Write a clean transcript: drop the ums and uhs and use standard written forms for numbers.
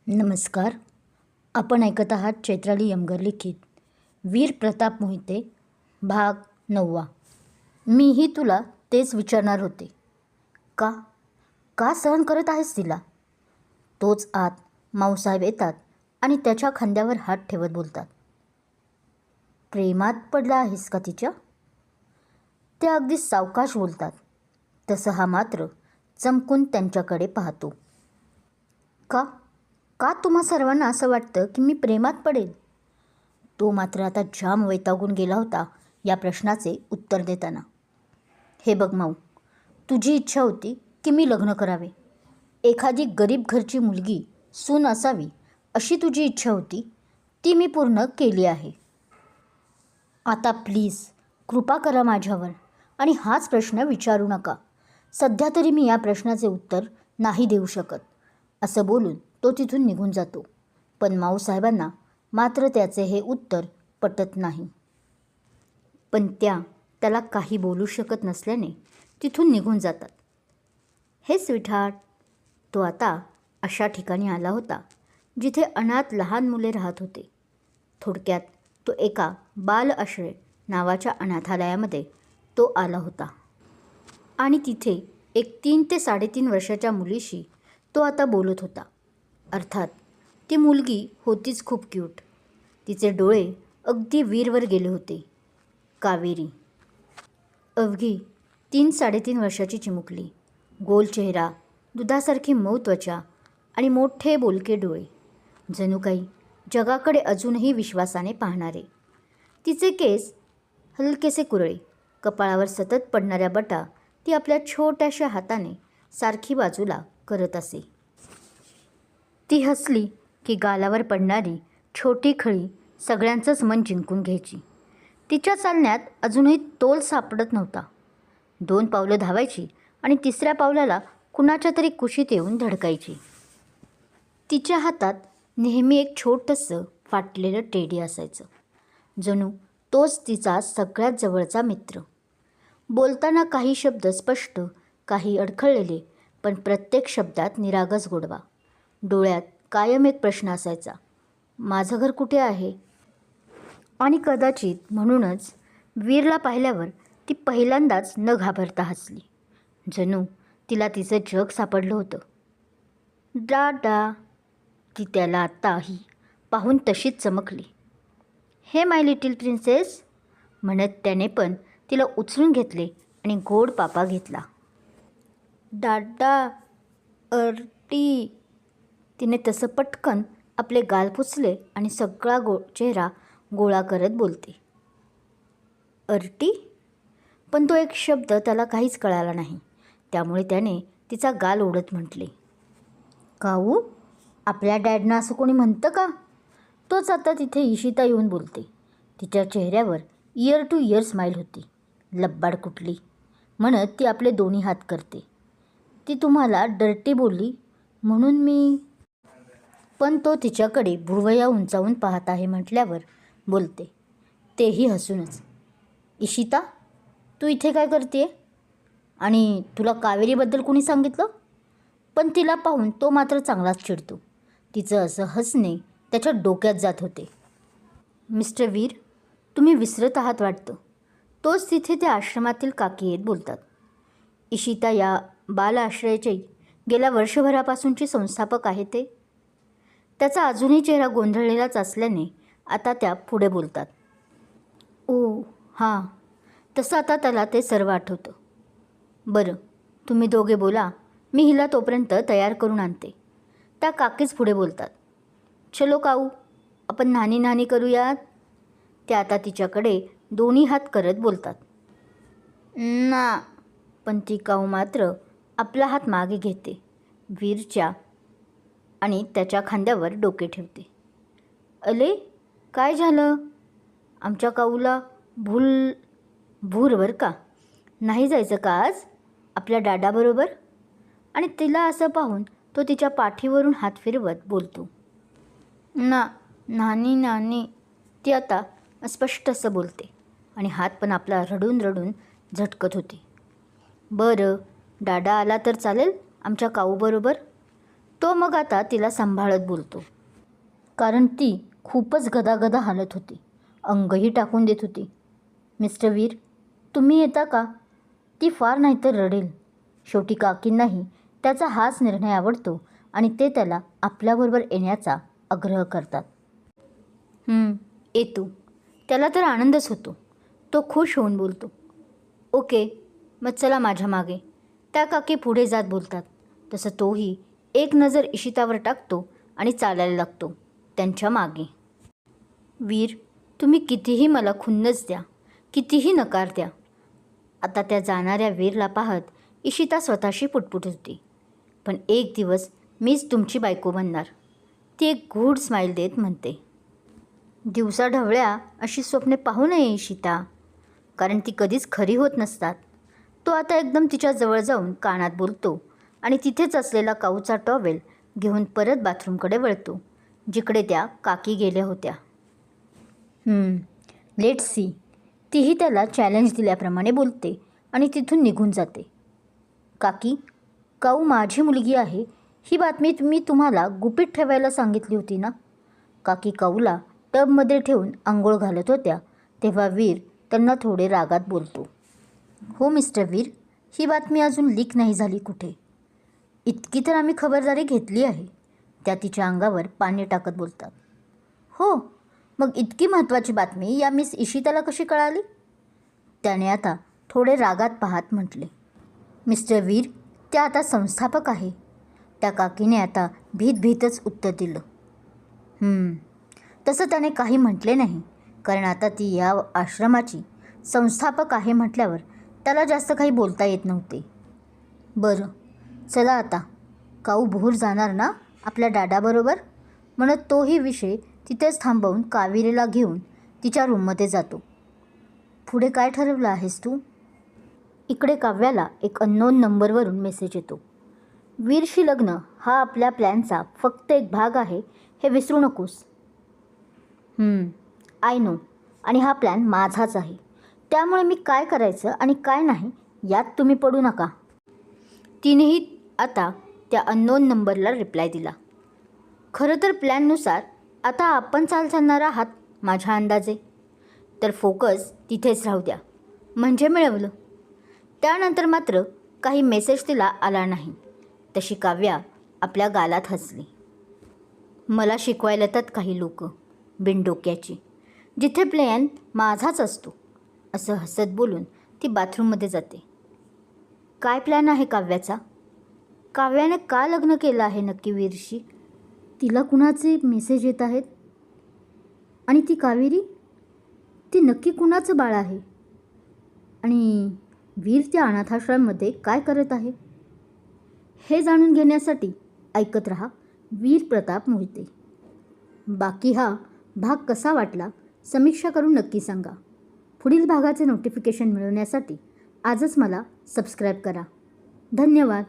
नमस्कार. आपण ऐकत आहात चैत्राली यमगर लिखित वीर प्रताप मोहिते भाग 9. मीही तुला तेच विचारणार होते. का का सहन करत आहेस तिला? तोच आत माऊसाहेब येतात आणि त्याच्या खांद्यावर हात ठेवत बोलतात. प्रेमात पडला आहेस का तिच्या? ते अगदी सावकाश बोलतात. तसं हा मात्र चमकून त्यांच्याकडे पाहतो. का का तुम्हा सर्वांना असं वाटतं की मी प्रेमात पडेल? तो मात्र आता जाम वैतागून गेला होता या प्रश्नाचे उत्तर देताना. हे बघ माऊ, तुझी इच्छा होती की मी लग्न करावे, एखादी गरीब घरची मुलगी सून असावी अशी तुझी इच्छा होती, ती मी पूर्ण केली आहे. आता प्लीज कृपा करा माझ्यावर आणि हाच प्रश्न विचारू नका. सध्या तरी मी या प्रश्नाचे उत्तर नाही देऊ शकत, असं बोलून तो तिथून निघून जातो. पण माऊसाहेबांना मात्र त्याचे हे उत्तर पटत नाही. पण त्याला काही बोलू शकत नसल्याने तिथून निघून जातात. हे स्वीटहार्ट, तो आता अशा ठिकाणी आला होता जिथे अनाथ लहान मुले राहत होते. थोडक्यात तो एका बाल आश्रय नावाच्या अनाथालयामध्ये तो आला होता आणि तिथे एक 3 ते 3.5 वर्षाच्या मुलीशी तो आता बोलत होता. अर्थात ती मुलगी होतीच खूप क्यूट. तिचे डोळे अगदी वीरवर गेले होते. कावेरी, अवघी 3-3.5 वर्षाची चिमुकली, गोल चेहरा, दुधासारखी मऊ त्वचा आणि मोठे बोलके डोळे, जणू काही जगाकडे अजूनही विश्वासाने पाहणारे. तिचे केस हलकेसे कुरळे, कपाळावर सतत पडणाऱ्या बटा ती आपल्या छोट्याशा हाताने सारखी बाजूला करत असे. ती हसली की गालावर पडणारी छोटी खळी सगळ्यांचंच मन जिंकून घ्यायची. तिच्या चालण्यात अजूनही तोल सापडत नव्हता. 2 पावलं धावायची आणि 3ऱ्या पावलाला कुणाच्या तरी कुशीत येऊन धडकायची. तिच्या हातात नेहमी एक छोटंसं फाटलेलं टेडी असायचं, जणू तोच तिचा सगळ्यात जवळचा मित्र. बोलताना काही शब्द स्पष्ट, काही अडखळलेले, पण प्रत्येक शब्दात निरागस गोडवा. डोळ्यात कायम एक प्रश्न असायचा, माझं घर कुठे आहे? आणि कदाचित म्हणूनच वीरला पाहिल्यावर ती पहिल्यांदाच न घाबरता हसली, जणू तिला तिचं जग सापडलं होतं. डाडा, ती त्याला आत्ताही पाहून तशीच चमकली. हे माय लिटिल प्रिन्सेस, म्हणत त्याने पण तिला उचलून घेतले आणि गोड पापा घेतला. डाडा, अर्टी, तिने तसं पटकन आपले गाल पुसले आणि सगळा चेहरा गोळा करत बोलते. अर्टी? पण तो एक शब्द त्याला काहीच कळाला नाही. त्यामुळे त्याने तिचा गाल ओढत म्हटले, काऊ, आपल्या डॅडनं असं कोणी म्हणतं का? तोच आता तिथे इशिता येऊन बोलते. तिच्या चेहऱ्यावर इयर टू इयर स्माईल होती. लब्बाड कुठली, म्हणत ती आपले दोन्ही हात करते. ती तुम्हाला डर्टी बोलली म्हणून मी. पण तो तिच्याकडे भुवया उंचावून पाहत आहे म्हटल्यावर बोलते, तेही हसूनच. इशिता, तू इथे काय करते? आणि तुला कावेरीबद्दल कुणी सांगितलं? पण तिला पाहून तो मात्र चांगलाच चिडतो. तिचं असं हसणे त्याच्या डोक्यात जात होते. मिस्टर वीर, तुम्ही विसरत आहात वाटतं. तोच तिथे त्या आश्रमातील काकी येत बोलतात. इशिता या बाल आश्रयाचे गेल्या वर्षभरापासूनची संस्थापक आहे ते. त्याचा अजूनही चेहरा गोंधळलेलाच असल्याने आता त्या पुढे बोलतात. ओ हां, तसं आता त्याला ते सर्व आठवतं. बरं, तुम्ही दोघे बोला, मी हिला तोपर्यंत तयार करून आणते. त्या काकीच पुढे बोलतात. चलो काऊ, आपण नानी नानी करूयात. त्या आता तिच्याकडे दोन्ही हात करत बोलतात. ना, पण ती काऊ मात्र आपला हात मागे घेते वीरच्या आणि त्याच्या खांद्यावर डोके ठेवते. अले, काय झालं? आमच्या काऊला भूर बरं का? नाही जायचं का आज आपल्या डाडाबरोबर? आणि तिला असं पाहून तो तिच्या पाठीवरून हात फिरवत बोलतो. ना, नानी नानी, ती आता अस्पष्ट असं बोलते आणि हात पण आपला रडून रडून झटकत होते. बरं, डाडा आला तर चालेल आमच्या काऊबरोबर? तो मग आता तिला सांभाळत बोलतो, कारण ती खूपच गदागदा हालत होती, अंगही टाकून देत होती. मिस्टर वीर, तुम्ही येता का? ती फार नाहीतर रडेल. शेवटी काकींनाही त्याचा हाच निर्णय आवडतो आणि ते त्याला आपल्याबरोबर येण्याचा आग्रह करतात. येतो. त्याला तर आनंदच होतो. तो खुश होऊन बोलतो, ओके, मग चला माझ्या मागे. त्या काकी पुढे जात बोलतात. तसं तोही एक नजर इशितावर टाकतो आणि चालायला लागतो त्यांच्या मागे. वीर, तुम्ही कितीही मला खुन्नस द्या, कितीही नकार द्या. आता त्या जाणाऱ्या वीरला पाहत इशिता स्वतःशी पुटपुटत होती. पण एक दिवस मीच तुमची बायको बनणार, ती एक गूढ स्माईल देत म्हणते. दिवसा ढवळ्या अशी स्वप्ने पाहू नये इशिता, कारण ती कधीच खरी होत नसतात. तो आता एकदम तिच्या जवळ जाऊन कानात बोलतो आणि तिथेच असलेला काऊचा टॉवेल घेऊन परत बाथरूमकडे वळतो, जिकडे त्या काकी गेल्या होत्या. Let's see. तीही त्याला चॅलेंज दिल्याप्रमाणे बोलते आणि तिथून निघून जाते. काकी, काऊ माझी मुलगी आहे ही बातमी मी तुम्हाला गुपित ठेवायला सांगितली होती ना? काकी काऊला टबमध्ये ठेवून आंघोळ घालत होत्या तेव्हा वीर त्यांना थोडे रागात बोलतो. हो मिस्टर वीर, ही बातमी अजून लीक नाही झाली कुठे. इतकी तर आम्ही खबरदारी घेतली आहे. त्या तिच्या अंगावर पाणी टाकत बोलतात. हो, मग इतकी महत्त्वाची बातमी या मिस इशिताला कशी कळाली? त्याने आता थोडे रागात पाहत म्हटले. मिस्टर वीर, त्या आता संस्थापक आहे. त्या काकीने आता भीतच उत्तर दिलं. तसं त्याने काही म्हटले नाही, कारण आता ती या आश्रमाची संस्थापक आहे म्हटल्यावर त्याला जास्त काही बोलता येत नव्हते. बरं, चला आता. काऊ भोर जाणार ना आपल्या डाडाबरोबर? म्हणत तोही विषय तिथेच थांबवून कावेरीला घेऊन तिच्या रूममध्ये जातो. पुढे काय ठरवलं आहेस तू? इकडे काव्याला एक अननोन नंबरवरून मेसेज येतो. वीरशी लग्न हा आपल्या प्लॅनचा फक्त एक भाग आहे हे विसरू नकोस. आय नो, आणि हा प्लॅन माझाच आहे. त्यामुळे मी काय करायचं आणि काय नाही यात तुम्ही पडू नका. तिनेही आता त्या अननोन नंबरला रिप्लाय दिला. खरं तर प्लॅननुसार आता आपण चालणार आहात माझ्या अंदाजे. तर फोकस तिथेच राहू द्या, म्हणजे मिळवलं. त्यानंतर मात्र काही मेसेज तिला आला नाही. तशी काव्या आपल्या गालात हसली. मला शिकवायला येतात काही लोक बिनडोक्याची, जिथे प्लॅन माझाच असतो, असं हसत बोलून ती बाथरूममध्ये जाते. काय प्लॅन आहे काव्याचा? काव्याने का लग्न केलं आहे नक्की वीरशी? तिला कुणाचे मेसेज येत आहेत? आणि ती कावेरी, ती नक्की कुणाचं बाळ आहे? आणि वीर त्या अनाथाश्रममध्ये काय करत आहे? हे जाणून घेण्यासाठी ऐकत रहा वीर प्रताप मोहिते. बाकी हा भाग कसा वाटला समीक्षा करून नक्की सांगा. पुढील भागाचे नोटिफिकेशन मिळवण्यासाठी आजच मला सबस्क्राईब करा. धन्यवाद.